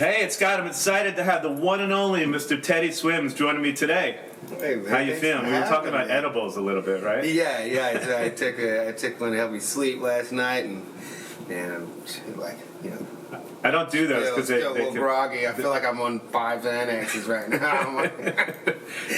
Hey, it's Scott. I'm excited to have the one and only Mr. Teddy Swims joining me today. Hey, man, how you feeling? We were talking about edibles a little bit, right? Yeah. I took one to help me sleep last night, and I'm like, I don't do those because still a little groggy. I feel like I'm on 5 Xanaxes right now.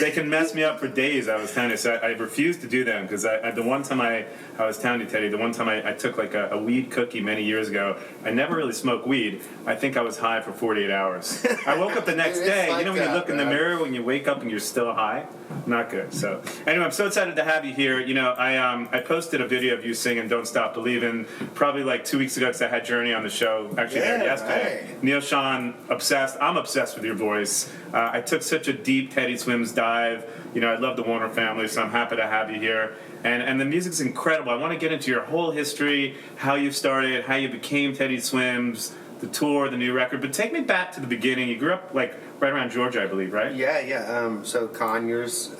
They can mess me up for days. I was telling you, so I refused to do them because the one time I was telling you, Teddy, the one time I took like a weed cookie many years ago. I never really smoked weed. I think I was high for 48 hours. I woke up the next day. Like when you look in the mirror when you wake up and you're still high? Not good. So anyway, I'm so excited to have you here. I posted a video of you singing "Don't Stop Believing" probably like 2 weeks ago because I had Journey on the show. Actually, there yesterday. Right. Neil Sean, obsessed. I'm obsessed with your voice. I took such a deep Teddy Swims dive. I love the Warner family, so I'm happy to have you here. And the music's incredible. I want to get into your whole history, how you started, how you became Teddy Swims, the tour, the new record. But take me back to the beginning. You grew up like right around Georgia, I believe, right? Yeah. So Conyers,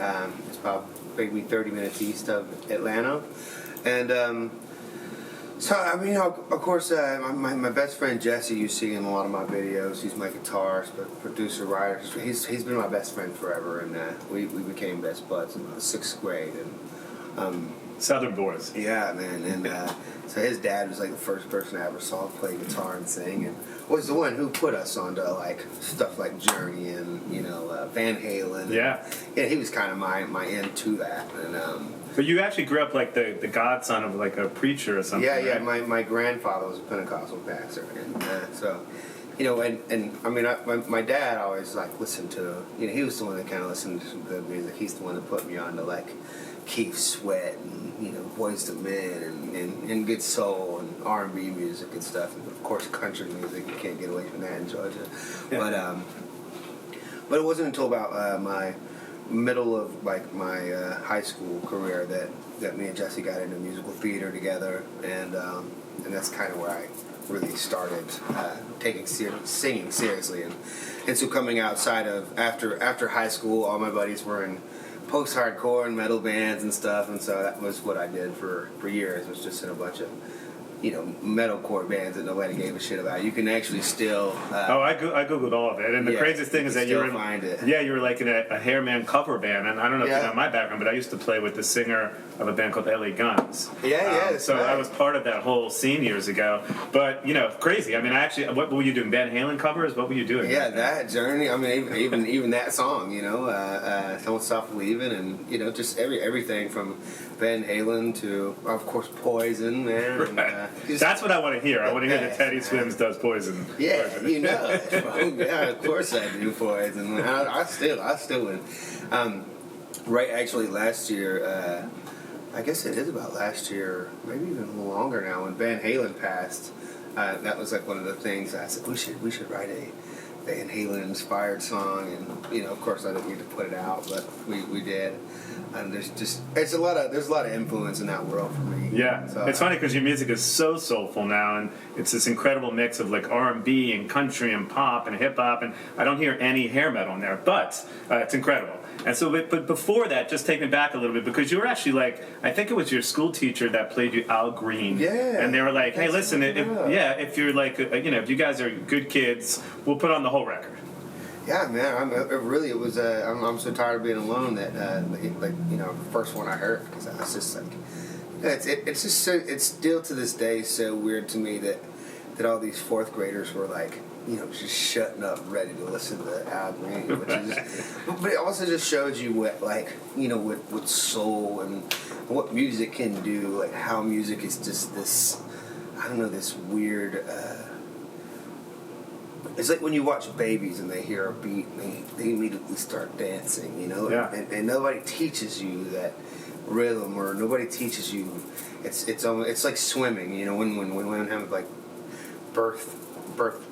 it's about maybe 30 minutes east of Atlanta, and so of course, my best friend Jesse, you see in a lot of my videos. He's my guitarist, but producer, writer. He's been my best friend forever, and we became best buds in the 6th grade, and Southern boys. Yeah, man, and so his dad was like the first person I ever saw play guitar and sing, and was the one who put us onto like stuff like Journey and Van Halen. Yeah, he was kind of my end to that, and. But you actually grew up like the godson of like a preacher or something. Yeah. Right? My grandfather was a Pentecostal pastor, and so. My dad always like listened to. He was the one that kind of listened to the music. He's the one that put me on to like Keith Sweat and Boyz II Men and good soul and R&B music and stuff. And of course, country music. You can't get away from that in Georgia. Yeah. But it wasn't until about my middle of like my high school career that me and Jesse got into musical theater together, and that's kind of where I really started taking singing seriously, and so coming outside of after high school, all my buddies were in post-hardcore and metal bands and stuff, and so that was what I did for years, was just in a bunch of metalcore bands that nobody gave a shit about. You can actually still. I googled all of it, and the craziest thing is that you were find it. Yeah, you were like in a Hairman cover band, and I don't know if you know my background, but I used to play with the singer of a band called LA Guns. So right. I was part of that whole scene years ago. But crazy. What were you doing? Van Halen covers? What were you doing? Yeah, that Journey. Even that song. Don't Stop Believing, and just everything from Van Halen to, of course, Poison, man. Right. That's what I want to hear. I want to hear that Teddy Swims does Poison. Yeah, yeah, of course I do Poison. I still win. Right, actually, last year, I guess it is about last year, maybe even a little longer now, when Van Halen passed, that was like one of the things I said, we should write a Van Halen inspired song, and of course I didn't get to put it out, but we did. And there's a lot of influence in that world for me. Yeah, so, it's funny because your music is so soulful now, and it's this incredible mix of like R&B and country and pop and hip hop, and I don't hear any hair metal in there, but it's incredible. And so, but before that, just take me back a little bit, because you were actually like, I think it was your school teacher that played you Al Green. Yeah. And they were like, hey, listen, if you're like, if you guys are good kids, we'll put on the whole record. Yeah, man. I'm so tired of being alone that the first one I heard, because I was just like, it's just so, it's still to this day so weird to me that all these 4th graders were like, just shutting up, ready to listen to Al Green, which is, but it also just shows you what what soul and what music can do, like how music is just this, this weird. It's like when you watch babies and they hear a beat and they immediately start dancing, Yeah. And nobody teaches you that rhythm, or nobody teaches you. It's like swimming, when women have like birth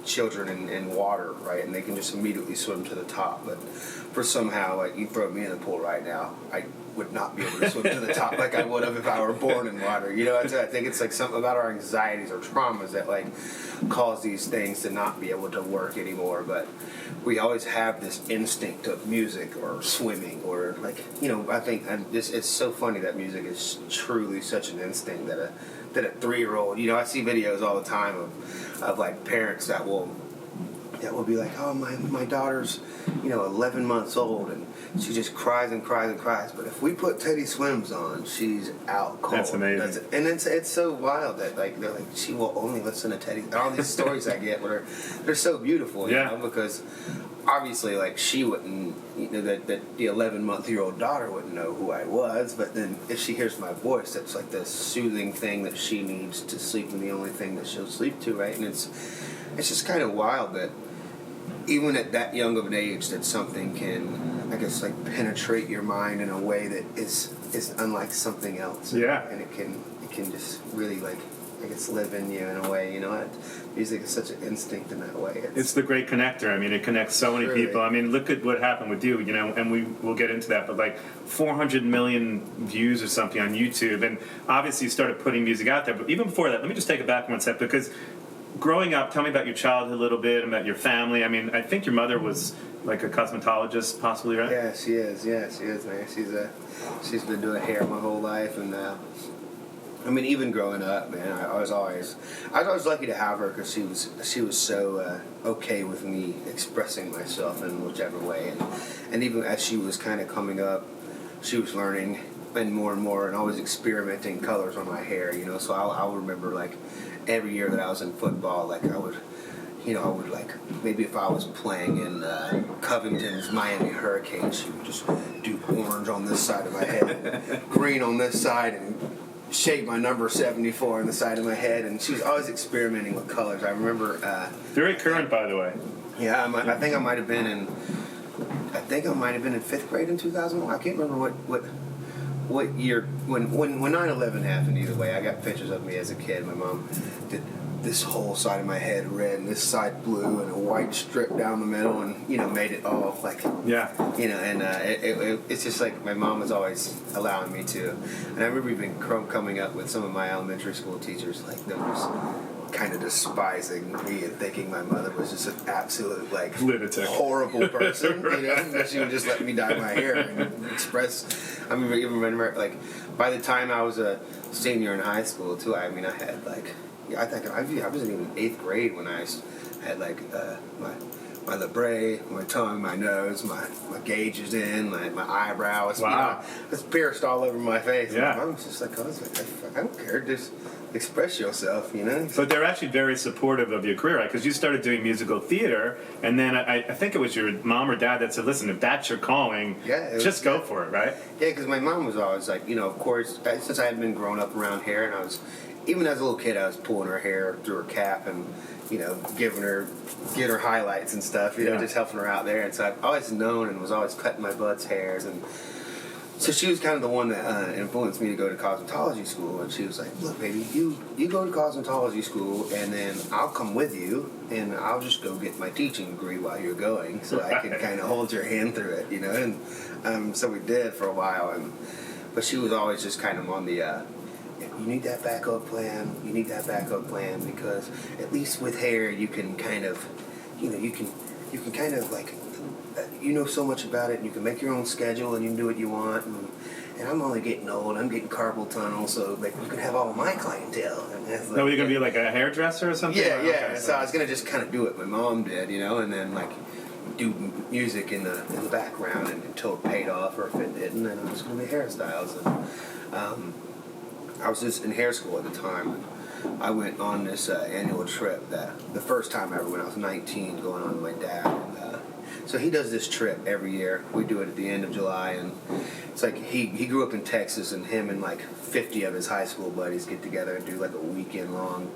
children in water, right, and they can just immediately swim to the top. But for somehow, like, you throw me in the pool right now, I would not be able to swim to the top like I would have if I were born in water. I think it's like something about our anxieties or traumas that like cause these things to not be able to work anymore. But we always have this instinct of music or swimming or like, I think it's so funny that music is truly such an instinct that a 3-year-old, I see videos all the time of like parents that will that will be like, oh, my daughter's, 11 months old, and she just cries and cries and cries. But if we put Teddy Swims on, she's out cold. That's amazing. And it's so wild that they're like, she will only listen to Teddy. All these stories I get, they're so beautiful, because obviously, like, she wouldn't, that the 11-month-old daughter wouldn't know who I was, but then if she hears my voice, that's like the soothing thing that she needs to sleep, and the only thing that she'll sleep to, right? And it's just kind of wild that even at that young of an age that something can, I guess, like, penetrate your mind in a way that is unlike something else. Yeah. And it can just really, like, I guess, live in you in a way, music is such an instinct in that way. It's the great connector. I mean, it connects so many people. I mean, look at what happened with you, and we'll get into that, but like 400 million views or something on YouTube, and obviously you started putting music out there, but even before that, let me just take it back one step, because growing up, tell me about your childhood a little bit, about your family. I mean, I think your mother was like a cosmetologist, possibly, right? Yeah, she is. Yeah, she is, man. She's been doing hair my whole life, and I mean, even growing up, man, I was always lucky to have her because she was so okay with me expressing myself in whichever way, and even as she was kind of coming up, she was learning and more, and always experimenting colors on my hair, So I'll remember, like, every year that I was in football, like I would like, maybe if I was playing in Covington's Miami Hurricanes, she would just do orange on this side of my head, green on this side, and shape my number 74 on the side of my head. And she was always experimenting with colors. I remember very current, by the way. Yeah, I think I might have been in 5th grade in 2001. I can't remember what year when 9/11 happened. Either way, I got pictures of me as a kid. My mom did this whole side of my head red and this side blue and a white strip down the middle, and made it all like, and it's just like my mom was always allowing me to. And I remember even coming up with some of my elementary school teachers, like, them just kind of despising me and thinking my mother was just an absolute, like, lunatic, horrible person, that she would just let me dye my hair and express. I mean, even remember, like, by the time I was a senior in high school too, I mean, I had, like, I think I was in even 8th grade when I had, like, my labrae, my tongue, my nose, my gauges in, my eyebrows. Wow. It's pierced all over my face. Yeah. And I was just like, I don't care, just express yourself, But they're actually very supportive of your career, right? Because you started doing musical theater, and then I think it was your mom or dad that said, listen, if that's your calling, just go for it, right? Yeah, because my mom was always like, of course, since I had been growing up around hair, and I was, even as a little kid, I was pulling her hair through her cap and, getting her highlights and stuff, just helping her out there. And so I've always known and was always cutting my bud's hairs. And so she was kind of the one that influenced me to go to cosmetology school. And she was like, look, baby, you go to cosmetology school, and then I'll come with you, and I'll just go get my teaching degree while you're going, so I can kind of hold your hand through it, And so we did for a while. But she was always just kind of on the... you need that backup plan. You need that backup plan, because at least with hair, you can kind of, you can kind of, like, so much about it, and you can make your own schedule, and you can do what you want. And I'm only getting old. I'm getting carpal tunnel, so, like, you can have all my clientele. And like, no, you're gonna be like a hairdresser or something. Yeah, yeah. Okay, so I was gonna just kind of do what my mom did, and then, like, do music in the background until it paid off, or if it didn't, then I was gonna be hairstyles. And I was just in hair school at the time. I went on this annual trip the first time I ever went. I was 19, going on with my dad. And, so he does this trip every year. We do it at the end of July, and it's like he grew up in Texas, and him and like 50 of his high school buddies get together and do like a weekend long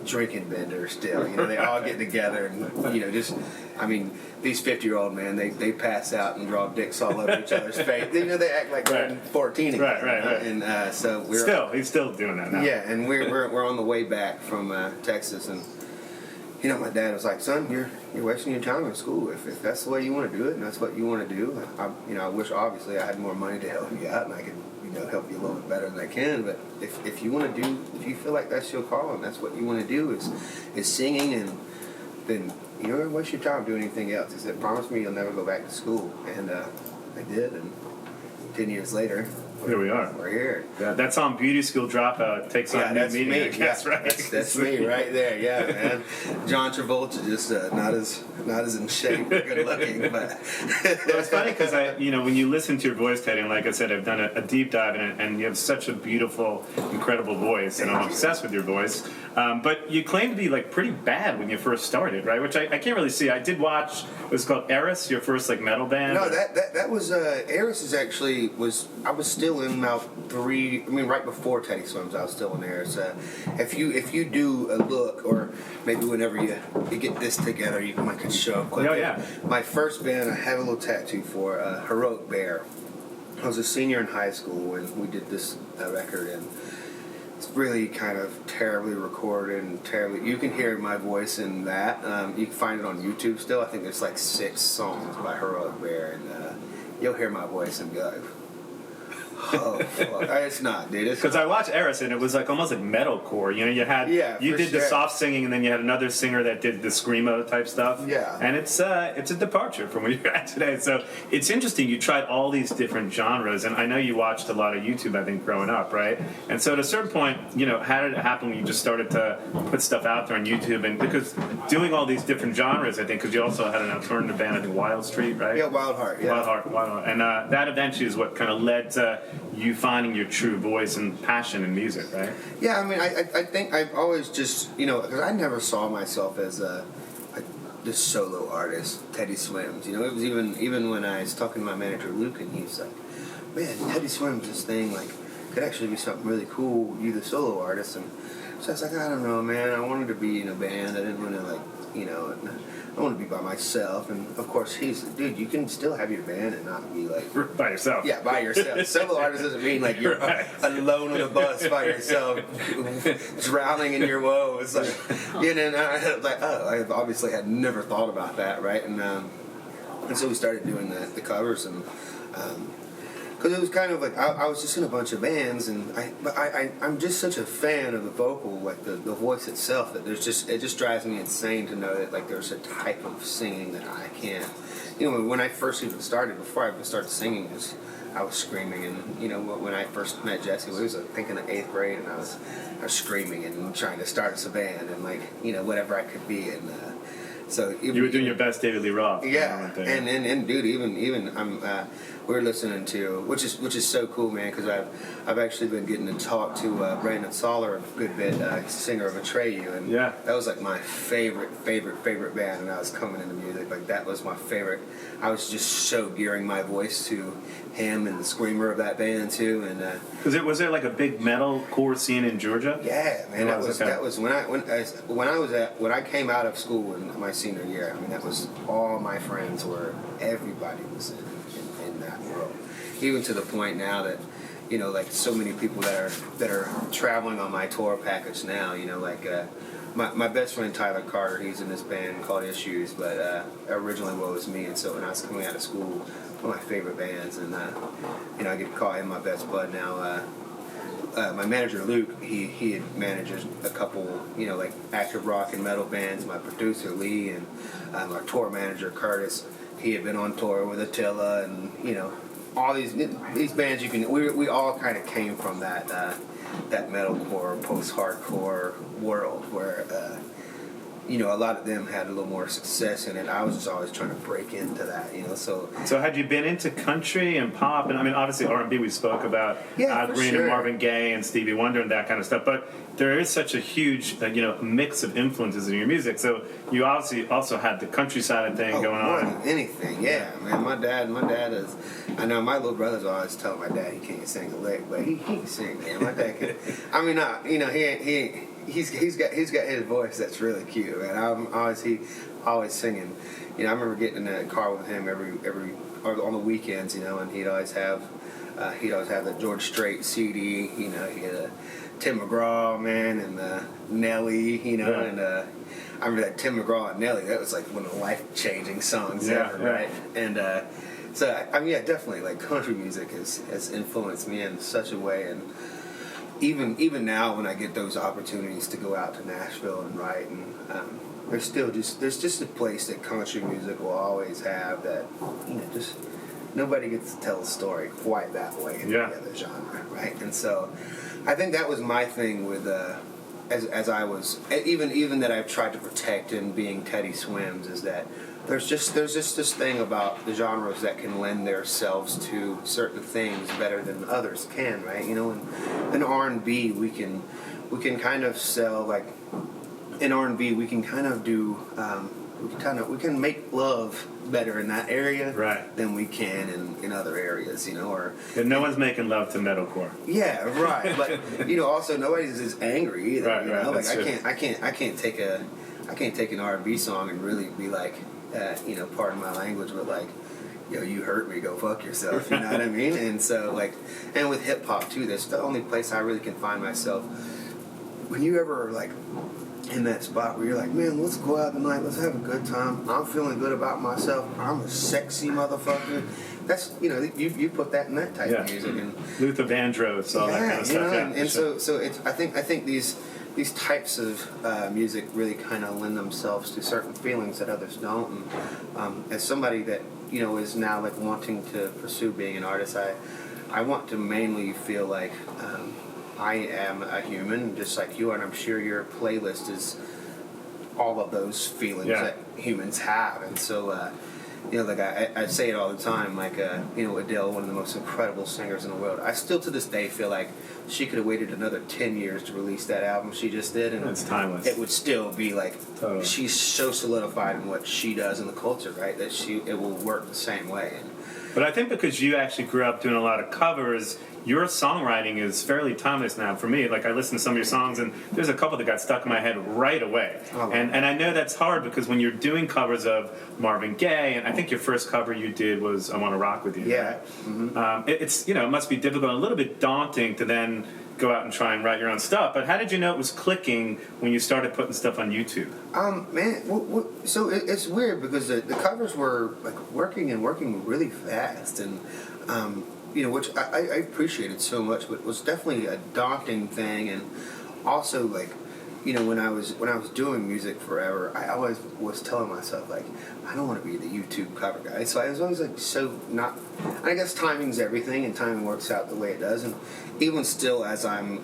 drinking bender still. They all get together and, just, I mean, these 50-year-old men, they pass out and draw dicks all over each other's face. They act like they're 14 again. Right. And so he's still doing that now. Yeah, and we're on the way back from Texas, and my dad was like, son, you're wasting your time in school. If that's the way you want to do it and that's what you want to do, I wish obviously I had more money to help you out and I could help you a little bit better than I can. But if you want to do, if you feel like that's your call and that's what you want to do is singing, and then you don't waste your time doing anything else. He said, promise me you'll never go back to school. And I did, and 10 years later, Here we are. We're here. Yeah, that song "Beauty School Dropout" takes on new that's meaning. me. I guess, Yeah, right? That's me right there. Yeah, man. John Travolta just not as in shape, or good looking, but Well, it's funny because when you listen to your voice, Teddy, and like I said, I've done a deep dive in it, and you have such a beautiful, incredible voice, and I'm obsessed with your voice. But you claim to be like pretty bad when you first started, right? Which I can't really see. I did watch. It was called Eris, your first like metal band. No, that was Eris is actually I was still in about right before Teddy Swims, I was still in Eris. If you do a look, or maybe whenever you get this together, you might could show up quick. Oh yeah. My first band I have a little tattoo for, Heroic Bear. I was a senior in high school when we did this record, and it's really kind of terribly recorded and terribly. You can hear my voice in that. You can find it on YouTube still. I think there's like 6 songs by Heroic Bear, and you'll hear my voice and be like, oh, fuck. It's not, dude. Because I watched Eris, and it was like almost like metalcore. You did the soft singing, and then you had another singer that did the screamo type stuff. Yeah. And it's a departure from where you're at today. So it's interesting. You tried all these different genres, and I know you watched a lot of YouTube, I think, growing up, right? And so at a certain point, how did it happen when you just started to put stuff out there on YouTube? And because doing all these different genres, I think, because you also had an alternative band, I think, Wild Street, right? Yeah, Wild Heart. Yeah. Wild Heart. And that eventually is what kind of led to you finding your true voice and passion in music, right? Yeah, I mean, I think I've always just, because I never saw myself as this solo artist, Teddy Swims. It was even when I was talking to my manager Luke, and he's like, man, Teddy Swims, this thing, like, could actually be something really cool, you the solo artist. And so I was like, I don't know, man, I wanted to be in a band. I didn't want to, like, I want to be by myself. And of course, he's like, dude, you can still have your band and not be like by yourself. Yeah, by yourself. Solo artist doesn't mean like you're alone on a bus by yourself, drowning in your woes. Like, and I was like, I obviously had never thought about that, right? And so we started doing the covers, and because it was kind of like I was just in a bunch of bands, and I'm just such a fan of the vocal, like the voice itself, that it just drives me insane to know that like there's a type of singing that I can't. When I first even started, before I even started singing, I was screaming, and when I first met Jesse, we was I think in the 8th grade, and I was screaming and trying to start us a band, and like whatever I could be, and so you were doing your best David Lee Roth. Yeah, and dude, even we're listening to, which is so cool, man, because I've actually been getting to talk to Brandon Soller a good bit, singer of Atreyu, and that was like my favorite band when I was coming into music. Like that was my favorite. I was just so gearing my voice to him and the screamer of that band too, and was there like a big metal core scene in Georgia? Yeah, man, that was when I came out of school in my senior year. I mean, that was all my friends were. Everybody was in that world. Even to the point now that like so many people that are traveling on my tour package now. Like my best friend Tyler Carter, he's in this band called Issues, but originally it was me. And so when I was coming out of school, one of my favorite bands, and I get to call him my best bud now. My manager Luke, he had manages a couple, like active rock and metal bands. My producer Lee, and our tour manager Curtis, he had been on tour with Attila, and all these bands. We all kind of came from that metalcore, post-hardcore world where a lot of them had a little more success in it. I was just always trying to break into that, So had you been into country and pop, and I mean obviously R&B we spoke about, Al Green and Marvin Gaye and Stevie Wonder and that kind of stuff, but there is such a huge mix of influences in your music. So you obviously also had the countryside thing going more on. than anything, yeah, man. My dad is. I know my little brothers always tell my dad he can't sing a lick, but he can sing, man. My dad can. I mean, he's got his voice that's really cute, man. Always singing. I remember getting in that car with him every or on the weekends, and he'd always have the George Strait CD. He had Tim McGraw, man, and Nelly, and I remember that Tim McGraw and Nelly. That was like one of the life-changing songs ever, right? And so I mean, definitely like country music has influenced me in such a way, and even now when I get those opportunities to go out to Nashville and write, and there's just a place that country music will always have that nobody gets to tell a story quite that way in Yeah. the other genre, right? And so I think that was my thing with as I was even that I've tried to protect in being Teddy Swims is that there's just this thing about the genres that can lend themselves to certain things better than others can, right? You know, in R&B we can kind of sell like in R&B we can kind of do we can make love better in that area Right. than we can in other areas, you know, or And no one's making love to metalcore. yeah, right. But you know, also nobody's as angry either. Right, you right, know, like that's true. I can't take an R&B song and really be like, you know, pardon my language, but like, yo, you hurt me, go fuck yourself. You know what I mean? And so like, and with hip hop too, that's the only place I really can find myself. When you ever like in that spot where you're like, man, let's go out tonight, let's have a good time. I'm feeling good about myself. I'm a sexy motherfucker. That's, you know, you put that in that type of music. And Luther Vandross, all that kind of stuff. you know, Yeah, and sure. so it's I think these types of music really kind of lend themselves to certain feelings that others don't. And as somebody that, you know, is now like wanting to pursue being an artist, I want to mainly feel like I am a human just like you are, and I'm sure your playlist is all of those feelings that humans have. And so you know, like I say it all the time, like you know, Adele, one of the most incredible singers in the world. I still to this day feel like she could have waited another 10 years to release that album she just did, and It's timeless. it would still be like Totally. she's so solidified in what she does in the culture, right? That it will work the same way. But I think because you actually grew up doing a lot of covers, your songwriting is fairly timeless now. For me, like I listen to some of your songs, and there's a couple that got stuck in my head right away. Oh, and I know that's hard because when you're doing covers of Marvin Gaye, and I think your first cover you did was "I Want to Rock with You." Yeah. Right? Mm-hmm. It's, you know, it must be difficult, and a little bit daunting to then go out and try and write your own stuff. But how did you know it was clicking when you started putting stuff on YouTube? Man, so it's weird because the covers were like working really fast, and you know, which I appreciated so much, but was definitely a daunting thing. And also, like, you know, when I was doing music forever, I always was telling myself like, I don't want to be the YouTube cover guy. So I was always like, so not. I guess timing's everything, and timing works out the way it does. And even still, as I'm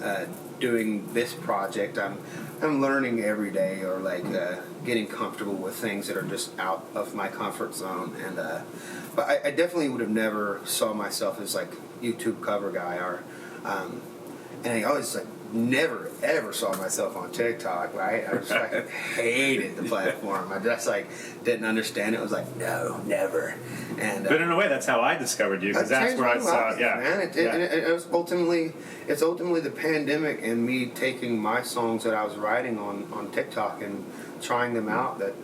doing this project, I'm learning every day, or like getting comfortable with things that are just out of my comfort zone. And but I definitely would have never saw myself as like YouTube cover guy, or and I always like never ever saw myself on TikTok, right? I just like hated the platform. I just like didn't understand it. I was like, no, never. And But in a way, that's how I discovered you, because that's where I saw it. Yeah, man. It was ultimately the pandemic and me taking my songs that I was writing on TikTok and trying them out that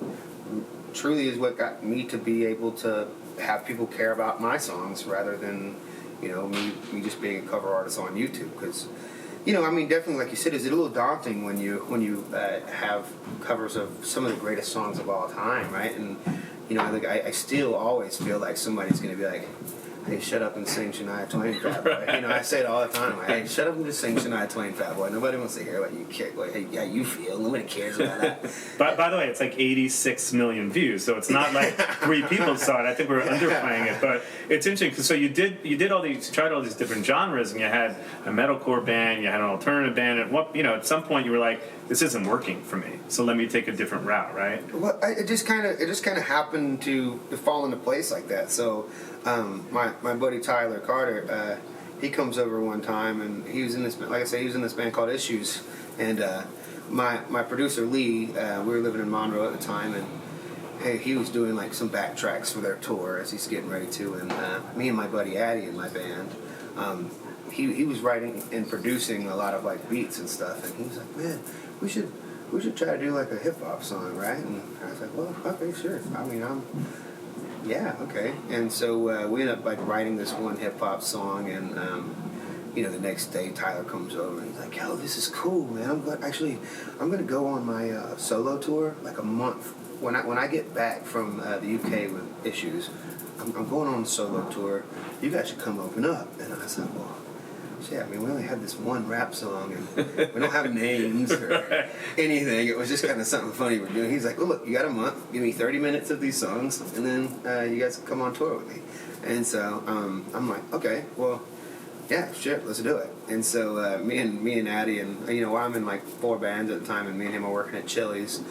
truly is what got me to be able to have people care about my songs rather than, you know, me just being a cover artist on YouTube. Because, you know, I mean, definitely, like you said, it's a little daunting when you have covers of some of the greatest songs of all time, right? And, you know, I still always feel like somebody's going to be like, hey, shut up and sing Shania Twain, Fat Boy. You know, I say it all the time. Like, hey, shut up and just sing Shania Twain, Fat Boy. Nobody wants to hear what you care, how you feel. Nobody cares about that. By the way, it's like 86 million views, so it's not like 3 people saw it. I think we're underplaying it, but it's interesting because so you tried all these different genres, and you had a metalcore band, you had an alternative band, and at some point you were like, this isn't working for me, so let me take a different route, right? Well, it just kind of happened to fall into place like that. So. My buddy Tyler Carter, he comes over one time, and he was in this, like I say, he was in this band called Issues, and my producer Lee, we were living in Monroe at the time, and hey, he was doing like some backtracks for their tour as he's getting ready to, and me and my buddy Addy in my band, he was writing and producing a lot of like beats and stuff, and he was like, man, we should try to do like a hip hop song, right? And I was like, well, okay, sure. I mean, yeah, okay. And so we ended up like writing this one hip hop song, and you know, the next day Tyler comes over and he's like, "Yo, this is cool, man. I'm gonna go on my solo tour like a month. When I get back from the UK with Issues, I'm going on a solo tour. You guys should come open up." And I was like, yeah, I mean, we only had this one rap song, and we don't have names or anything. It was just kind of something funny we're doing. He's like, well, look, you got a month. Give me 30 minutes of these songs, and then you guys can come on tour with me. And so I'm like, okay, well, yeah, sure, let's do it. And so me and Addie, and while I'm in like 4 bands at the time, and me and him are working at Chili's.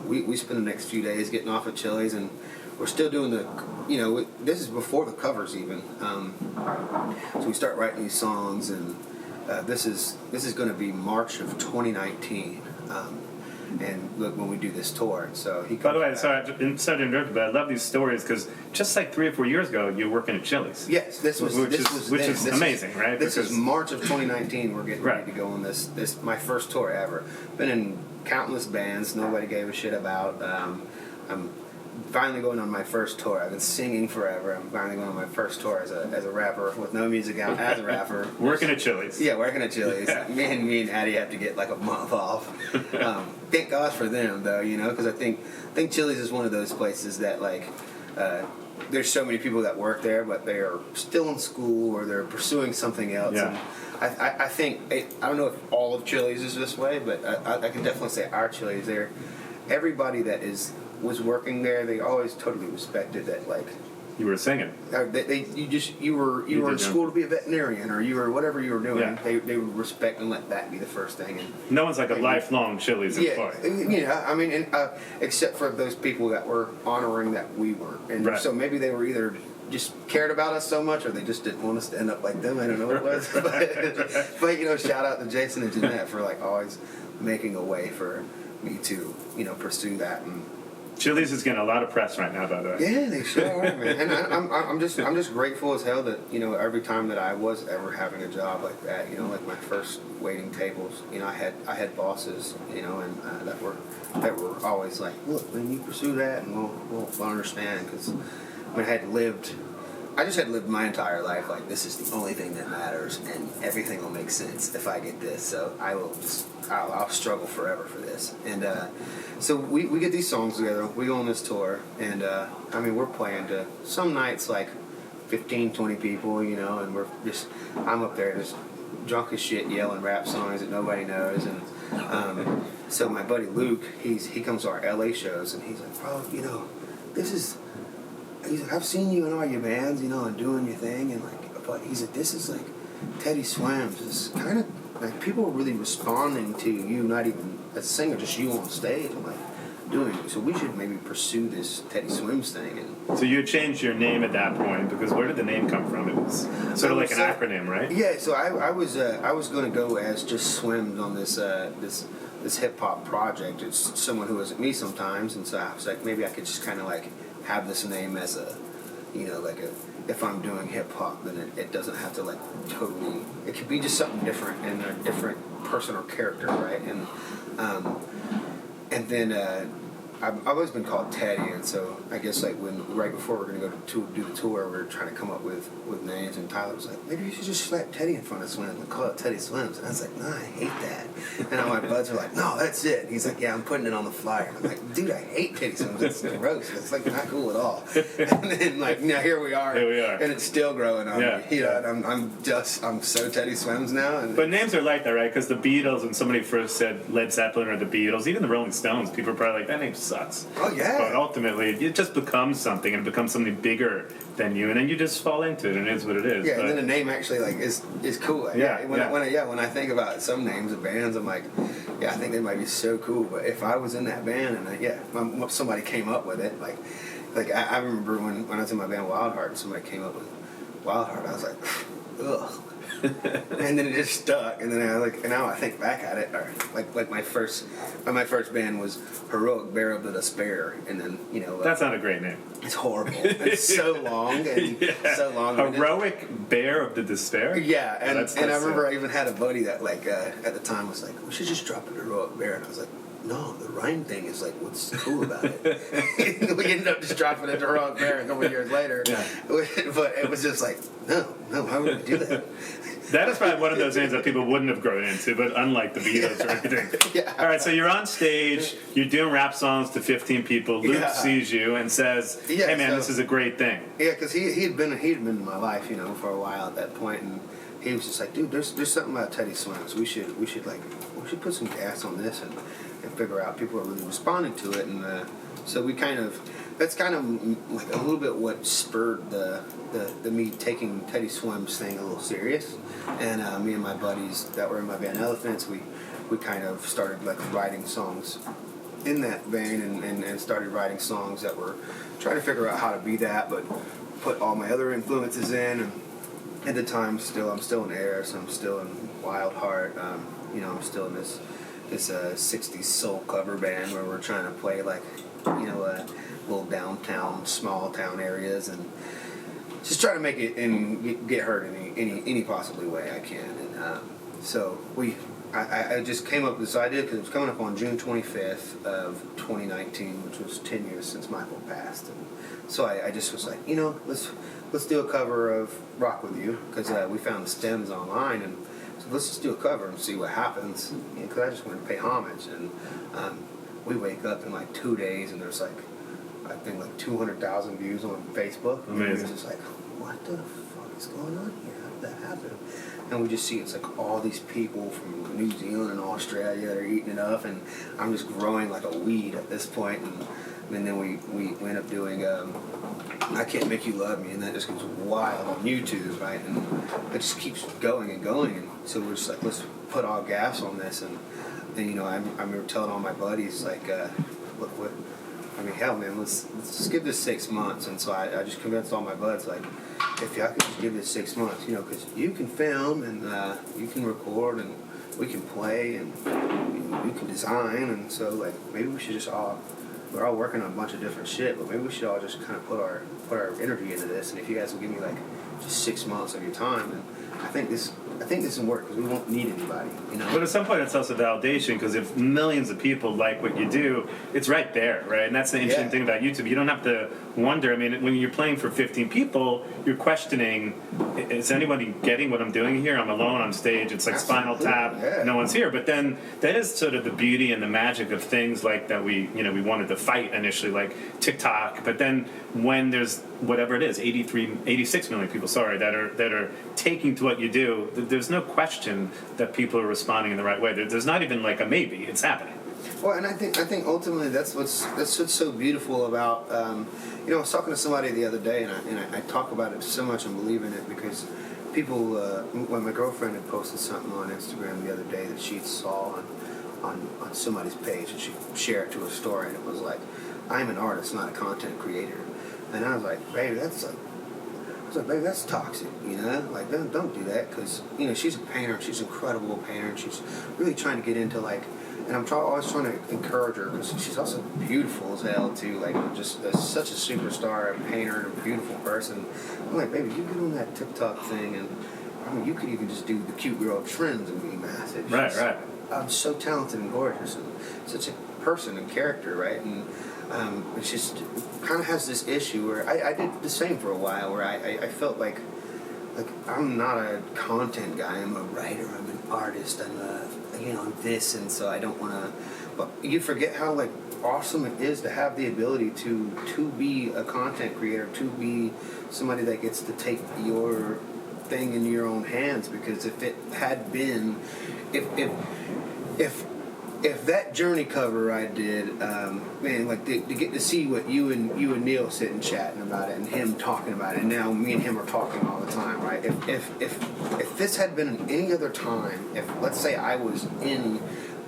We spend the next few days getting off at Chili's, and we're still doing this is before the covers even. So we start writing these songs, and this is going to be March of 2019. And look, when we do this tour, so he. By the way, back. sorry to interrupt, but I love these stories because just like 3 or 4 years ago, you were working at Chili's. Yes, this was amazing, right? This is March of 2019. We're getting ready to go on this my first tour ever. Been in countless bands, nobody gave a shit about. I'm finally going on my first tour. I've been singing forever. I'm finally going on my first tour as a rapper with no music out as a rapper. Working at Chili's. Yeah, working at Chili's. Yeah. Me and Addie have to get like a month off. Thank God for them though, because I think Chili's is one of those places that like there's so many people that work there, but they are still in school or they're pursuing something else. Yeah. And I think I don't know if all of Chili's is this way, but I can definitely say our Chili's there. Everybody that was working there, they always totally respected that, like You were singing. You were in school to be a veterinarian, or you were whatever you were doing. Yeah. They would respect and let that be the first thing. And No one's like a lifelong Chili's employee. I mean, except for those people that were honoring that we weren't, and Right. so maybe they were either just cared about us so much, or they just didn't want us to end up like them. I don't know what it was, but shout out to Jason and Jeanette for like always making a way for me to pursue that. And Chili's is getting a lot of press right now, by the way. yeah, they sure are, man. And I'm just grateful as hell that every time that I was ever having a job like that, like my first waiting tables, I had bosses, and that were always like, look, man, you pursue that, and we'll understand, because I just had lived my entire life like this is the only thing that matters, and everything will make sense if I get this. So I'll struggle forever for this. And so we get these songs together. We go on this tour, and we're playing to some nights like 15, 20 people, and I'm up there just drunk as shit yelling rap songs that nobody knows. And so my buddy Luke, he comes to our LA shows, and he's like, bro, this is. He's like, I've seen you in all your bands, and doing your thing, and but he's like, this is like Teddy Swims. It's kind of like people are really responding to you, not even as a singer, just you on stage, and like doing it. So we should maybe pursue this Teddy Swims thing. And So you had changed your name at that point, because where did the name come from? It was sort of like an acronym, right? Yeah. So I was going to go as just Swims on this hip hop project. It's someone who isn't me sometimes, and so I was like, maybe I could just kind of like have this name as a, if I'm doing hip hop, then it doesn't have to like totally. It could be just something different and a different person or character, right? And then I've always been called Teddy, and so I guess like right before we're gonna go to do the tour, we were trying to come up with names, and Tyler was like, maybe you should just slap Teddy in front of Swims and call it Teddy Swims. And I was like, nah, I hate that. And all my buds are like, no, that's it. And he's like, yeah, I'm putting it on the flyer. And I'm like, dude, I hate Teddy Swims. It's gross. It's like not cool at all. And then like now here we are, and it's still growing on me. And I'm so Teddy Swims now. And but names are like that, right? Because the Beatles, when somebody first said Led Zeppelin or the Beatles, even the Rolling Stones, people are probably like, that name sucks. Oh yeah. But ultimately, it just becomes something, and it becomes something bigger than you, and then you just fall into it, and it is what it is. Yeah, and then the name actually like is cool. When I think about some names of bands, I'm like, yeah, I think they might be so cool. But if I was in that band and somebody came up with it, like I remember when I was in my band Wildheart, and somebody came up with Wildheart, I was like, ugh. And then it just stuck, and then and now I think back at it, or like my first band was Heroic Bear of the Despair, and then that's not a great name. It's horrible. It's so long and so long. Heroic Bear of the Despair. Yeah, and I remember I even had a buddy that at the time was like, we should just drop it Heroic Bear, and I was like, no, the rhyme thing is like what's cool about it. We ended up just dropping it to Heroic Bear a couple of years later. Yeah. But it was just like, no, why would we do that? That is probably one of those names that people wouldn't have grown into, but unlike the Beatles or anything. Yeah. All right, so you're on stage, you're doing rap songs to 15 people. Luke sees you and says, hey man, this is a great thing. Yeah, because he had been in my life, for a while at that point, and he was just like, dude, there's something about Teddy Swims. We should put some gas on this and figure out people are really responding to it. And so that's kind of like a little bit what spurred the me taking Teddy Swims thing a little serious. And me and my buddies that were in my band Elephants, we kind of started like writing songs in that vein and started writing songs that were trying to figure out how to be that, but put all my other influences in. And at the time, I'm still in Eris, I'm still in Wild Heart. I'm still in this 60s soul cover band where we're trying to play like, little downtown, small town areas and just try to make it and get heard in any possibly way I can. And so I just came up with this idea because it was coming up on June 25th of 2019, which was 10 years since Michael passed. And so I just was like, let's do a cover of Rock With You, because we found the stems online, and so let's just do a cover and see what happens, because I just wanted to pay homage. And we wake up in like 2 days and there's like, I think like 200,000 views on Facebook. Amazing. And it was just like, what the fuck is going on here? How did that happen? And we just see it's like all these people from New Zealand and Australia that are eating it up, and I'm just growing like a weed at this point. And then we end up doing I Can't Make You Love Me, and that just goes wild on YouTube, right? And it just keeps going and going. And so we're just like, let's put all gas on this. And I remember telling all my buddies, like, look, hell, man, let's just give this 6 months. And so I just convinced all my buds, like, if y'all could just give this 6 months, because you can film and you can record and we can play and you can design. And so, like, maybe we should just we're all working on a bunch of different shit, but maybe we should all just kind of put our energy into this. And if you guys will give me like just 6 months of your time, and I think this will work, because we won't need anybody, But at some point, it's also validation, because if millions of people like what you do, it's right there, right? And that's the interesting thing about YouTube. You don't have to wonder. I mean, when you're playing for 15 people, you're questioning, is anybody getting what I'm doing here? I'm alone on stage. It's like Spinal Tap. Yeah. No one's here. But then that is sort of the beauty and the magic of things like that we wanted to fight initially, like TikTok. But then when there's whatever it is, 86 million people, that are taking to what you do, there's no question that people are responding in the right way. There's not even like a maybe. It's happening. Well, and I think ultimately that's what's so beautiful about. I was talking to somebody the other day, and I talk about it so much and believe in it, because people. When my girlfriend had posted something on Instagram the other day that she saw on somebody's page, and she shared it to her story, and it was like, "I'm an artist, not a content creator," and I was like, "Baby, that's toxic, Like, don't do that," because she's a painter, she's an incredible painter, and she's really trying to get into like. And I'm always trying to encourage her, because she's also beautiful as hell too. Like, just such a superstar, a painter, and a beautiful person. I'm like, baby, you get on that TikTok thing, and you could even just do the cute girl trends and be massive. Right. I'm so talented and gorgeous, and such a person and character, right? And it's just kind of has this issue where I did the same for a while, where I felt like I'm not a content guy. I'm a writer. I'm an artist. I'm this, and so I don't want to. But you forget how like awesome it is to have the ability to be a content creator, to be somebody that gets to take your thing in your own hands. Because if it had been, if that journey cover I did, man, like to get to see what you and Neil sitting chatting about it, and him talking about it, and now me and him are talking all the time, right? If this had been any other time, if let's say I was in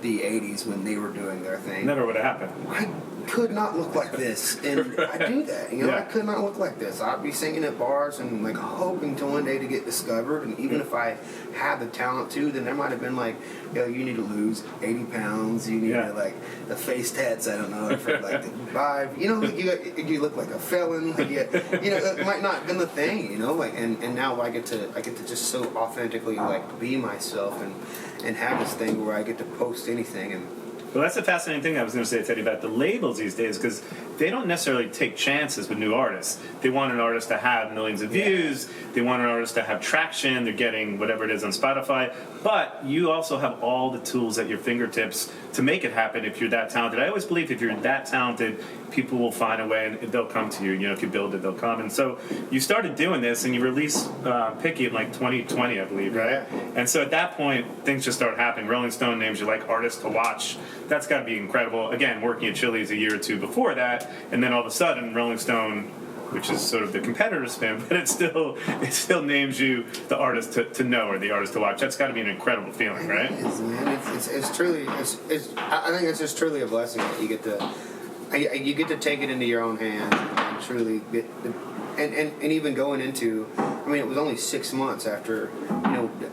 the 80s when they were doing their thing, Never would have happened. I could not look like this, and Right. I do that. I could not look like this. I'd be singing at bars and like hoping to one day to get discovered. And even if I had the talent to, then there might have been like, you need to lose 80 pounds. You need to like the face tats. I don't know if it, like the vibe. You look like a felon. Like, it might not have been the thing. Like and now I get to just so authentically like be myself and have this thing where I get to post anything. And Well, that's a fascinating thing I was going to say, Teddy, about the labels these days, because they don't necessarily take chances with new artists. They want an artist to have millions of views. They want an artist to have traction. They're getting whatever it is on Spotify. But you also have all the tools at your fingertips to make it happen if you're that talented. I always believe if you're that talented, people will find a way and they'll come to you. You know, if you build it, they'll come. And so you started doing this, and you released Picky in like 2020, I believe, right? Yeah. And so at that point, things just start happening. Rolling Stone names you like artist to watch. That's got to be incredible. Again, working at Chili's a year or two before that, and then all of a sudden, Rolling Stone, which is sort of the competitor spin, but it still names you the artist to know or the artist to watch. That's got to be an incredible feeling, right? It is, man. It's truly. I think it's just truly a blessing that you get to. You get to take it into your own hands and truly get, and even going into. I mean, it was only 6 months after,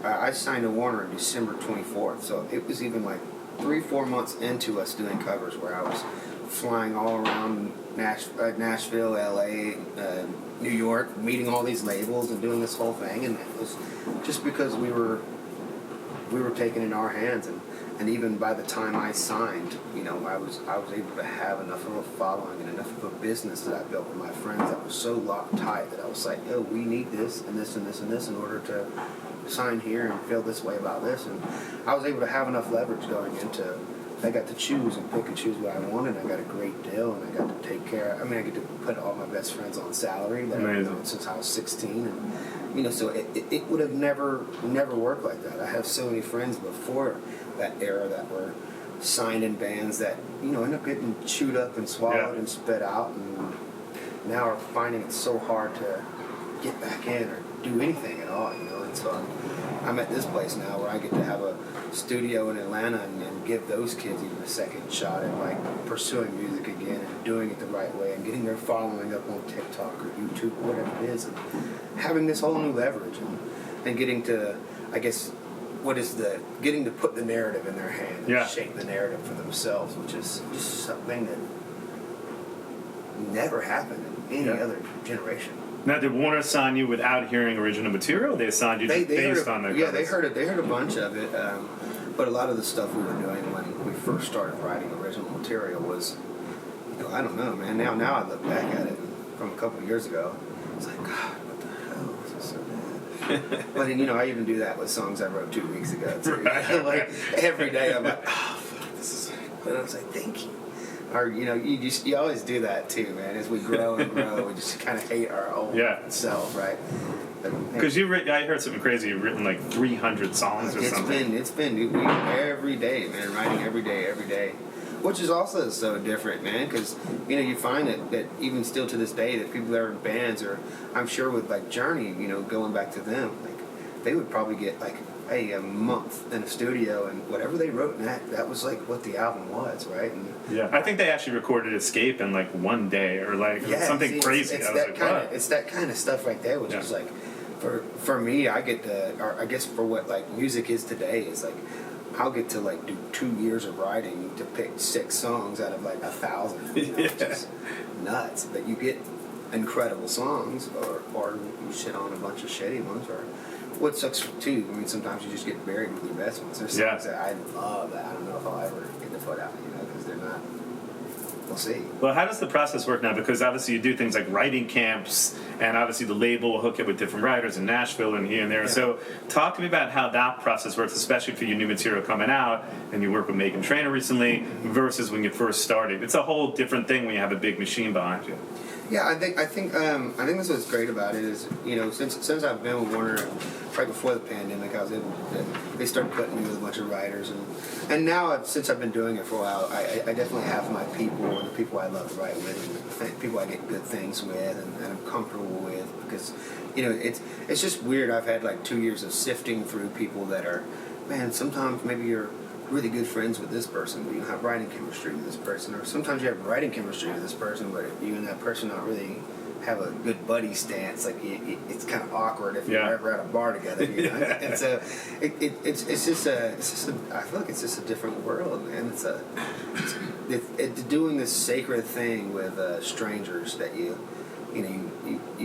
I signed to Warner on December 24th, so it was even like 3-4 months into us doing covers where I was flying all around Nashville, LA, New York, meeting all these labels and doing this whole thing, and it was just because we were taking it in our hands, and even by the time I signed, I was able to have enough of a following and enough of a business that I built with my friends that was so locked tight that I was like, yo, we need this and this and this and this in order to sign here and feel this way about this. And I was able to have enough leverage going into, I got to choose and pick and choose what I wanted. I got a great deal, and I got to take care. I get to put all my best friends on salary that I've known since I was 16, and so it would have never worked like that. I have so many friends before that era that were signed in bands that end up getting chewed up and swallowed and spit out, and now are finding it so hard to get back in or do anything at all. And so I'm at this place now where I get to have a studio in Atlanta and give those kids even a second shot at like pursuing music again and doing it the right way and getting their following up on TikTok or YouTube or whatever it is, and having this whole new leverage and getting to, I guess, getting to put the narrative in their hand and shape the narrative for themselves, which is just something that never happened in any other generation. Now, did Warner sign you without hearing original material? They signed you just based on their covers? They heard a bunch of it, but a lot of the stuff we were doing when we first started writing original material was, I don't know, man. Now I look back at it from a couple of years ago. It's like, God, what the hell? This is so bad. But then, I even do that with songs I wrote 2 weeks ago too. Like every day, I'm like, oh fuck, this is. And I was like, thank you. Or you always do that too, man. As we grow and grow, we just kind of hate our own self, right? Because I heard something crazy. You've written like 300 songs or something. It's been every day, man. Writing every day, which is also so different, man. Because you find that even still to this day, that people that are in bands, or I'm sure with like Journey, going back to them, like they would probably get like a month in a studio, and whatever they wrote in that was like what the album was, right? And I think they actually recorded Escape in like one day, or like something crazy. It's that kind of stuff right there, which is like, for me, I get to, or I guess for what like music is today, is like I'll get to like do 2 years of writing to pick 6 songs out of like 1,000. It's just nuts. But you get incredible songs, or you shit on a bunch of shitty ones, or what sucks too, sometimes you just get buried with your best ones. There's songs that I love that I don't know if I'll ever get to put out, because they're not. We'll see. Well, how does the process work now? Because obviously you do things like writing camps, and obviously the label will hook you with different writers in Nashville and here and there. Yeah. So talk to me about how that process works, especially for your new material coming out, and you work with Meghan Trainor recently, versus when you first started. It's a whole different thing when you have a big machine behind you. Yeah, I think that's what's great about it is, since I've been with Warner right before the pandemic, I was able to, they started putting me with a bunch of writers, and now since I've been doing it for a while, I definitely have my people and the people I love to write with, and people I get good things with and I'm comfortable with, because it's just weird. I've had like 2 years of sifting through people that are, man, sometimes maybe you're really good friends with this person, but you don't have writing chemistry with this person, or sometimes you have writing chemistry with this person, but you and that person don't really have a good buddy stance. Like it's kind of awkward if you're ever at a bar together, And so it's just I feel like it's just a different world, man. It's doing this sacred thing with strangers that you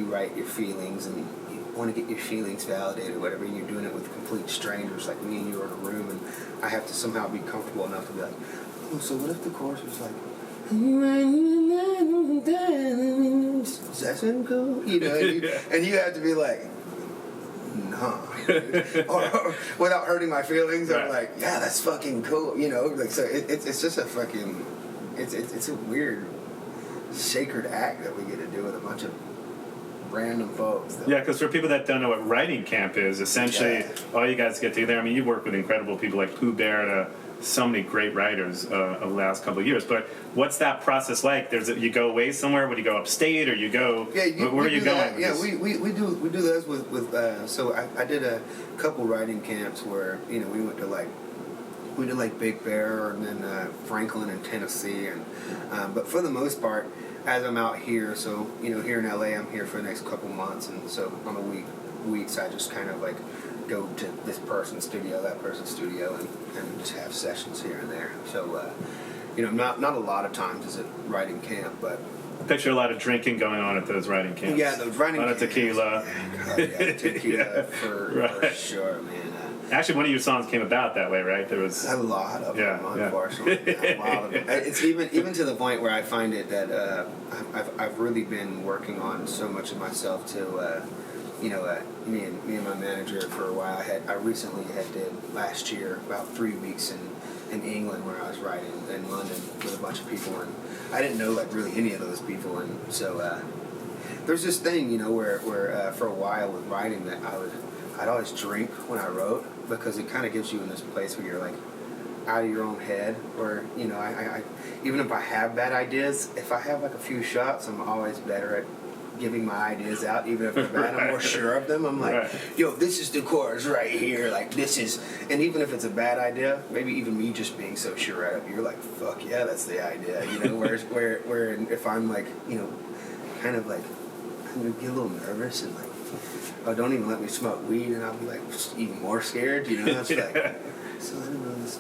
write your feelings, and you want to get your feelings validated or whatever, and you're doing it with complete strangers, like me and you are in a room, and I have to somehow be comfortable enough to be like, so what if the chorus was like, is that sound cool? You know, and you have to be like, nah. or without hurting my feelings, I'm like, yeah, that's fucking cool. You know, like, so it's just a fucking, it's a weird, sacred act that we get to do with a bunch of random folks. Yeah, because for people that don't know what writing camp is, essentially all you guys get together. I mean, you work with incredible people like Pooh Bear, so many great writers of the last couple of years. But what's that process like? You go away somewhere? Would you go upstate, or you go? Where are you going? Yeah, we do those with. So I did a couple writing camps where we went to Big Bear and then Franklin in Tennessee, and but for the most part, as I'm out here, so here in LA, I'm here for the next couple months, and so on the weeks I just kind of like go to this person's studio, that person's studio, and just have sessions here and there. So not a lot of times is it writing camp, but I picture a lot of drinking going on at those writing camps. Yeah, those writing camps. A lot of tequila. Yeah, tequila for sure, man. Actually, one of your songs came about that way, right? There was a lot of them, unfortunately. A lot of them. It's even to the point where I find it that I've really been working on so much of myself to, me and my manager for a while. I recently did last year about 3 weeks in England where I was writing in London with a bunch of people, and I didn't know really any of those people, and so there's this thing where for a while with writing that I'd always drink when I wrote, because it kind of gives you in this place where you're like out of your own head, where I even if I have bad ideas, if I have like a few shots, I'm always better at giving my ideas out, even if they're bad. I'm more sure of them. I'm like, yo, this is the chorus right here, like this is, and even if it's a bad idea, maybe even me just being so sure of it, you're like, fuck yeah, that's the idea, whereas where if I'm like, kind of like, I'm gonna get a little nervous and like, oh, don't even let me smoke weed, and I'll be like even more scared, It's like, so I don't know this.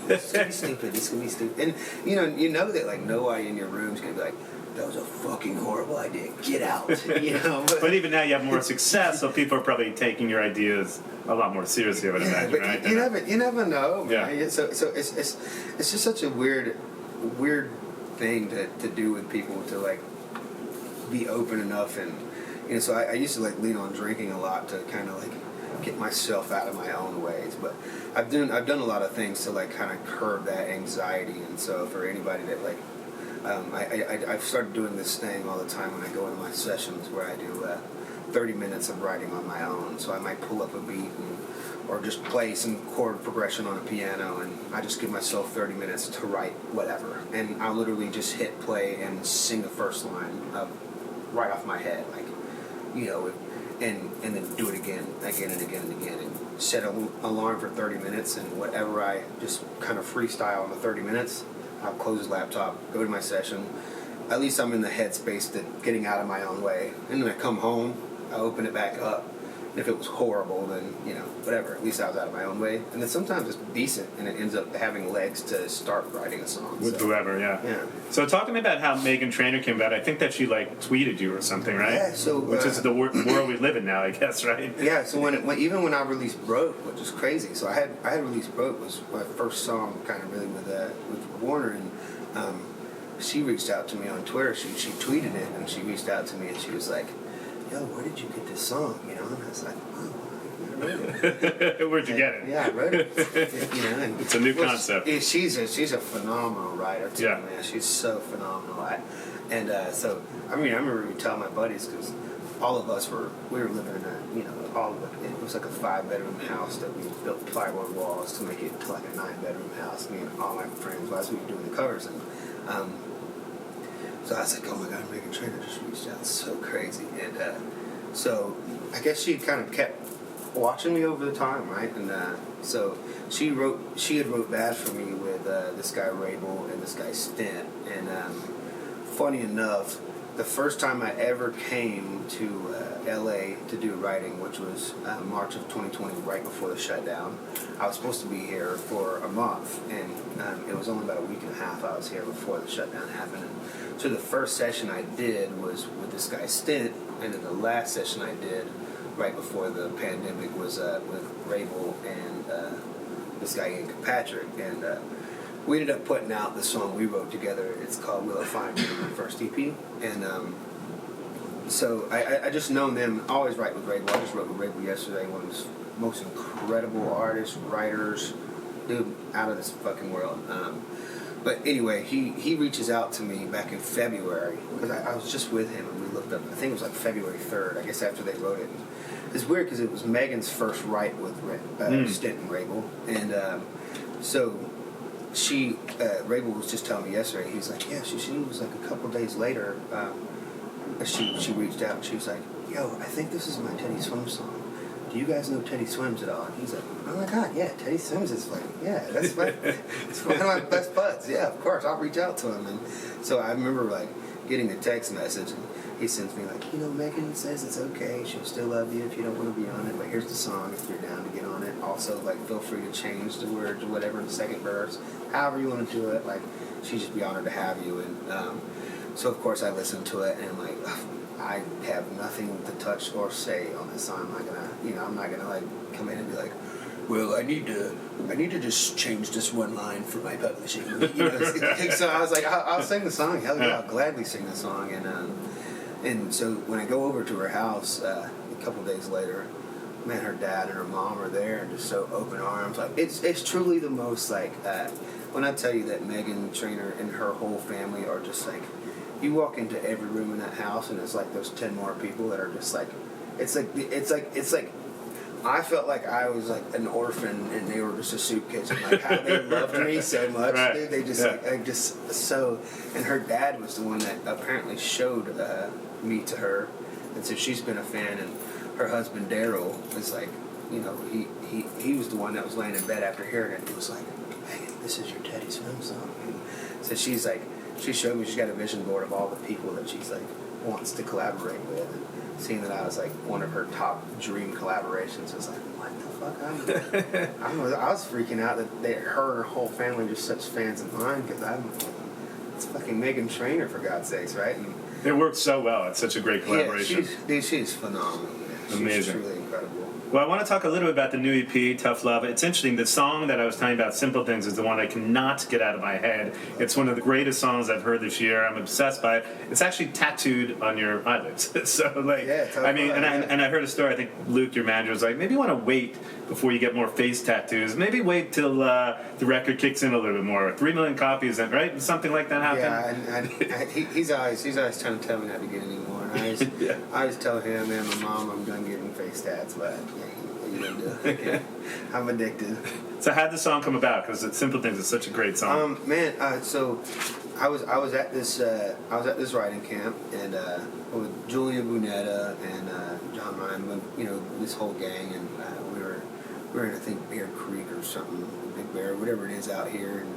It's gonna be stupid. It's gonna be stupid, and you know that like nobody in your room's gonna be like, that was a fucking horrible idea. Get out, But even now you have more success, so people are probably taking your ideas a lot more seriously, I would imagine, right? You never know, man. Yeah. So it's just such a weird thing to do with people, to like be open enough, and so I used to like lean on drinking a lot to kind of like get myself out of my own ways, but I've done a lot of things to like kind of curb that anxiety, and so for anybody that like I've started doing this thing all the time when I go into my sessions where I do 30 minutes of writing on my own. So I might pull up a beat or just play some chord progression on a piano, and I just give myself 30 minutes to write whatever. And I'll literally just hit play and sing the first line right off my head, like, and then do it again and again and again, and set an alarm for 30 minutes, and whatever I just kind of freestyle in the 30 minutes, I'll close his laptop, go to my session. At least I'm in the headspace that getting out of my own way. And then I come home, I open it back up. And if it was horrible, then, whatever. At least I was out of my own way. And then sometimes it's decent, and it ends up having legs to start writing a song. With whoever, yeah. So talk to me about how Meghan Trainor came about. I think that she, tweeted you or something, right? Yeah, so... Which is the world we live in now, I guess, right? Yeah, so even when I released Broke, which is crazy. So I had released Broke, was my first song kind of really with Warner, and she reached out to me on Twitter. She tweeted it, and she reached out to me, and she was like, yo, where did you get this song? And I was like, oh, I wrote it. Where'd you get it? Yeah, I wrote it. And it's a new concept. She's a phenomenal writer too, man. She's so phenomenal. So I remember telling my buddies, because all of us we were living in it was like a 5-bedroom house that we built plywood walls to make it to like a 9-bedroom house. Me and all my friends, while we were doing the covers, and so I was like, oh my God, Meghan Trainor just reached out. It's so crazy. And so I guess she kind of kept watching me over the time, right? And so she had wrote Bad for me with this guy Rabel and this guy Stint. And funny enough, the first time I ever came to LA to do writing, which was March of 2020, right before the shutdown, I was supposed to be here for a month, and it was only about a week and a half I was here before the shutdown happened. And so the first session I did was with this guy Stint, and then the last session I did right before the pandemic was with Rabel and this guy Ian Patrick, and we ended up putting out the song we wrote together. It's called "Will It Find Me," my first EP, and so I just known them. I always write with Rabel. I just wrote with Rabel yesterday. One of the most incredible artists, writers, dude, out of this fucking world. But anyway, he reaches out to me back in February because I was just with him and we looked up. I think it was like February 3rd. I guess after they wrote it. It's weird because it was Meghan's first write with stint in Rabel, and so she Rabel was just telling me yesterday. He's like, yeah, she was like a couple days later. She reached out and she was like, yo, I think this is my Teddy Swims song. Do you guys know Teddy Swims at all? And he's like, oh my god, yeah, Teddy Swims is like, yeah, that's it's one of my best buds. Yeah, of course, I'll reach out to him. And so I remember like getting a text message, and he sends me like, you know, Meghan says it's okay, she'll still love you if you don't want to be on it, but here's the song if you're down to get on it. Also, like, feel free to change the words or whatever in the second verse, however you want to do it. Like, she'd just be honored to have you. And so of course I listened to it, and like, I have nothing to touch or say on this song. I'm not gonna like come in and be like, well, I need to just change this one line for my publishing. So I was like, I'll sing the song. Hell yeah, I'll gladly sing the song. And so when I go over to her house a couple days later, man, her dad and her mom are there and just so open arms. Like it's truly the most like when I tell you that Meghan Trainor and her whole family are just like. You walk into every room in that house, and it's like those 10 more people that are just like, it's like, I felt like I was like an orphan, and they were just a soup kitchen. Like how they loved me so much, right. Dude. They just like just so. And her dad was the one that apparently showed me to her, and so she's been a fan. And her husband Daryl was like, you know, he was the one that was laying in bed after hearing it. And he was like, "Hey, this is your Teddy Swim song." And so she's like. She showed me she's got a vision board of all the people that she's like wants to collaborate with, and seeing that I was like one of her top dream collaborations was like, what the fuck? I was freaking out that her and her whole family are just such fans of mine because it's fucking Meghan Trainor for God's sakes, right? And it worked so well. It's such a great collaboration. Yeah, she's phenomenal. Man. She's amazing. Truly incredible. Well, I want to talk a little bit about the new EP, Tough Love. It's interesting. The song that I was telling you about, Simple Things, is the one I cannot get out of my head. It's one of the greatest songs I've heard this year. I'm obsessed by it. It's actually tattooed on your eyelids. So, like, yeah, I mean, and I heard a story. I think Luke, your manager, was like, maybe you want to wait before you get more face tattoos. Maybe wait till the record kicks in a little bit more. 3 million copies, right? Something like that happened. Yeah, and he's always trying to tell me not to get any more. And I always tell him and my mom I'm done getting face tats, but I'm addicted. So how'd the song come about? Because Simple Things is such a great song. So I was at this writing camp and with Julia Bunetta and John Ryan, you know, this whole gang, and we were in I think Bear Creek or something, Big Bear, whatever it is out here, and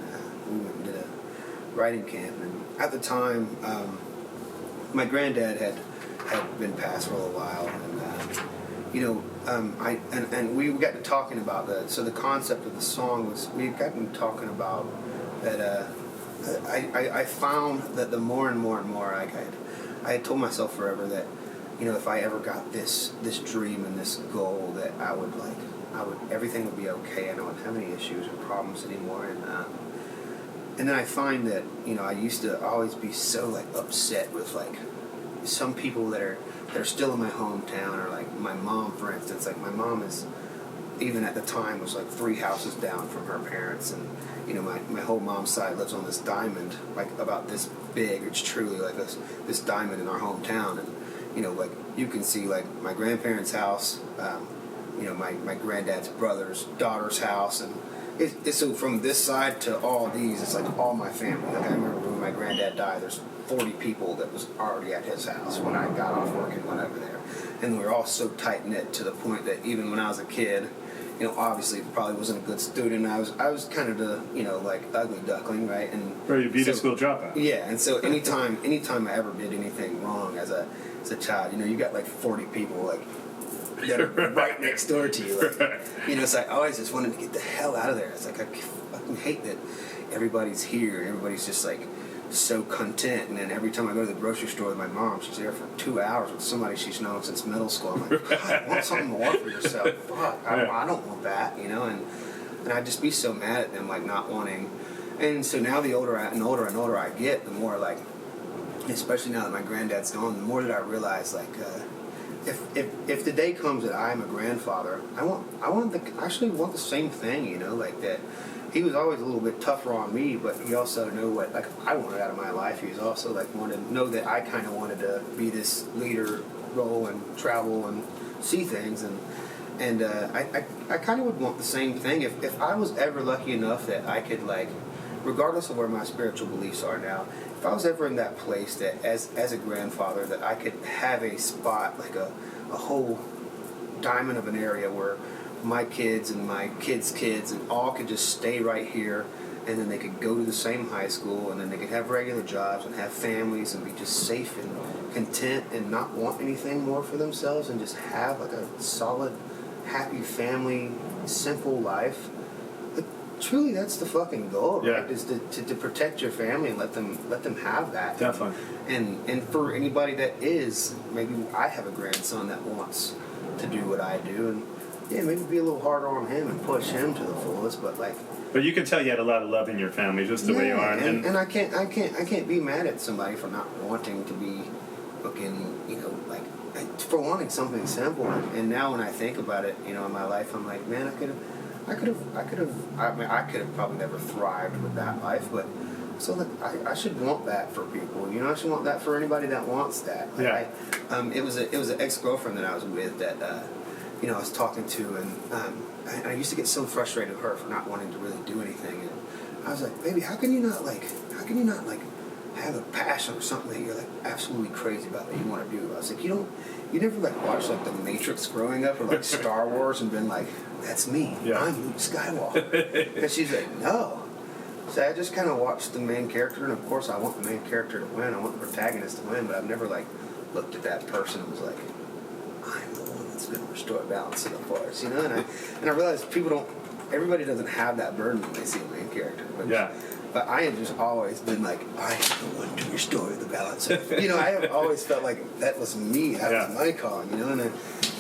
we went and did a writing camp. And at the time, my granddad had been passed for a while, and you know. And we got to talking about that. So the concept of the song was we got to talking about that. I found that the more and more I had told myself forever that, you know, if I ever got this dream and this goal, that I would everything would be okay. I don't have any issues or problems anymore. And then I find that, you know, I used to always be so like upset with like some people that are still in my hometown, or like my mom, for instance. Like my mom is, even at the time, was like 3 houses down from her parents, and you know my whole mom's side lives on this diamond, like about this big. It's truly like this diamond in our hometown, and you know, like you can see like my grandparents' house, you know, my granddad's brother's daughter's house, and it's so from this side to all these, it's like all my family. Like I remember when my granddad died, there's 40 people that was already at his house when I got off work and went over there. And we were all so tight-knit to the point that even when I was a kid, you know, obviously probably wasn't a good student. I was kind of the, you know, like ugly duckling, right? And or you beauty school dropout. Yeah, and so anytime I ever did anything wrong as a child, you know, you got like 40 people like that are right next door to you. Like, you know, it's like I always just wanted to get the hell out of there. It's like I fucking hate that everybody's here and everybody's just like so content. And then every time I go to the grocery store with my mom, she's there for 2 hours with somebody she's known since middle school. I'm like, God, want something more for yourself. Fuck, I don't want that, you know. And and I'd just be so mad at them, like not wanting. And so now the older I get, the more like, especially now that my granddad's gone, the more that I realize like, if the day comes that I'm a grandfather, I actually want the same thing, you know, like that. He was always a little bit tougher on me, but he also knew what like I wanted out of my life. He was also like wanted to know that I kind of wanted to be this leader role and travel and see things, and I kind of would want the same thing if I was ever lucky enough that I could like, regardless of where my spiritual beliefs are now, if I was ever in that place that as a grandfather that I could have a spot like a whole diamond of an area where my kids and my kids' kids and all could just stay right here, and then they could go to the same high school, and then they could have regular jobs and have families and be just safe and content and not want anything more for themselves and just have like a solid, happy family, simple life. Like, truly, that's the fucking goal, right? Yeah. Is to protect your family and let them have that. Definitely. And for anybody that is, maybe I have a grandson that wants to do what I do, and yeah, maybe be a little harder on him and push him to the fullest, but like. But you can tell you had a lot of love in your family, just the way you are. And I can't be mad at somebody for not wanting to be looking, you know, like for wanting something simple. And now when I think about it, you know, in my life, I'm like, man, I could have probably never thrived with that life, but so like I should want that for people, you know. I should want that for anybody that wants that. Like, yeah. It was an ex-girlfriend that I was with that. You know, I was talking to, and I used to get so frustrated with her for not wanting to really do anything. And I was like, baby, how can you not have a passion or something that you're like absolutely crazy about that you want to do? I was like, you never like watched like The Matrix growing up or like Star Wars and been like, that's me, yeah. I'm Luke Skywalker. And she's like, no. So I just kind of watched the main character, and of course I want the main character to win. I want the protagonist to win, but I've never like looked at that person and was like, I'm the one that's going to restore balance in the force, you know. And I realized everybody doesn't have that burden when they see a main character. But I have just always been like, I am the one to restore the balance. You know, I have always felt like that was me. That was my calling, you know.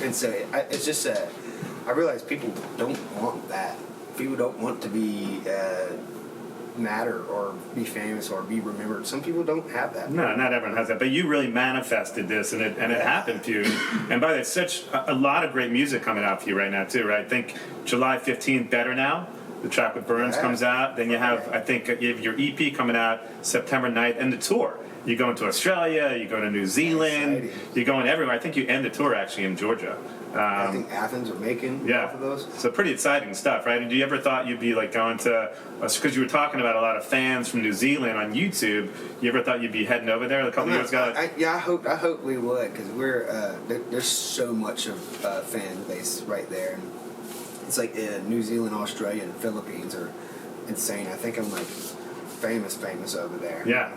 And so it's just I realize people don't want that. People don't want to be matter or be famous or be remembered. Some people don't have that. No, not everyone has that. But you really manifested this, and it happened for you. And by the way, such a lot of great music coming out for you right now too, right? I think July 15th, Better Now. The track with Burns comes out. Then you have, I think, you have your EP coming out September 9th, and the tour. You're going to Australia, you're going to New Zealand, you're going everywhere. I think you end the tour actually in Georgia. I think Athens or Macon, both of those. So pretty exciting stuff, right? And do you ever thought you'd be like going to, because you were talking about a lot of fans from New Zealand on YouTube, you ever thought you'd be heading over there a couple years ago? I hope we would, because there's so much of fan base right there. And it's like New Zealand, Australia, and Philippines are insane. I think I'm like famous over there. Yeah.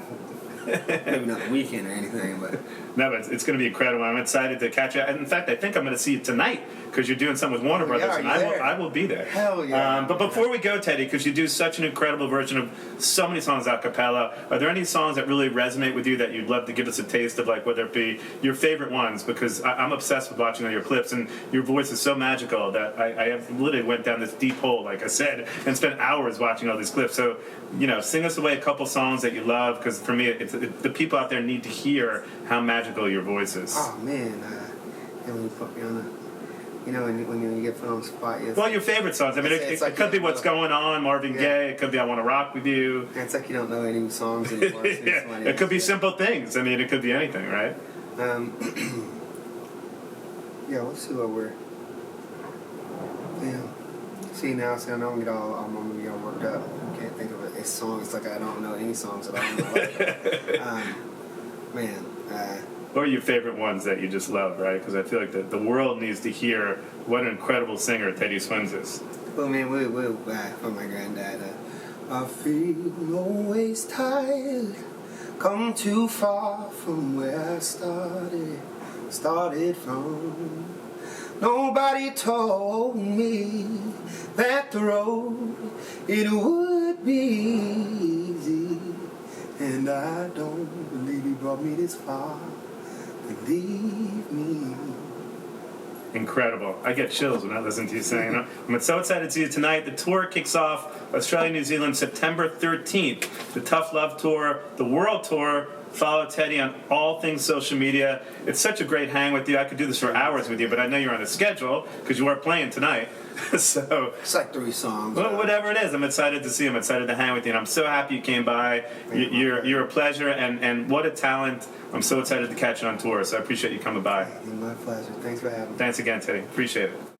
Maybe not the weekend or anything, but no, but it's going to be incredible. I'm excited to catch you. And in fact, I think I'm going to see you tonight because you're doing something with Warner Brothers, and I will be there. Hell yeah! But before we go, Teddy, because you do such an incredible version of so many songs a cappella, are there any songs that really resonate with you that you'd love to give us a taste of, like whether it be your favorite ones? Because I'm obsessed with watching all your clips, and your voice is so magical that I have literally went down this deep hole, like I said, and spent hours watching all these clips. So, you know, sing us away a couple songs that you love, because for me, the people out there need to hear how magical your voice is. Oh man, when you put me on the, you know, when you get put on the spot. Well, your favorite songs. I mean, it like could be What's Going On, Marvin Gaye. It could be I Want to Rock With You. It's like you don't know any songs anymore. Yeah. It could be Simple Things. I mean, it could be anything, right? Yeah, let's see what we're. Yeah. See now, I know I'm gonna get all worked up. I can't think of a song. It's like I don't know any songs at all in my life. Man. What are your favorite ones that you just love, right? Because I feel like the world needs to hear what an incredible singer Teddy Swims is. Well, man, we'll from my granddad. I feel always tired. Come too far from where I started from. Nobody told me that the road, it would be easy. And I don't believe he brought me this far to leave me. Incredible. I get chills when I listen to you sing. I'm so excited to see you tonight. The tour kicks off Australia, New Zealand, September 13th. The Tough Love Tour, the World Tour. Follow Teddy on all things social media. It's such a great hang with you. I could do this for hours with you, but I know you're on a schedule because you are playing tonight. So it's like 3 songs. well, whatever it is, I'm excited to see you. I'm excited to hang with you, and I'm so happy you came by. You're a pleasure, and what a talent. I'm so excited to catch you on tour, so I appreciate you coming by. My pleasure. Thanks for having me. Thanks again, Teddy. Appreciate it.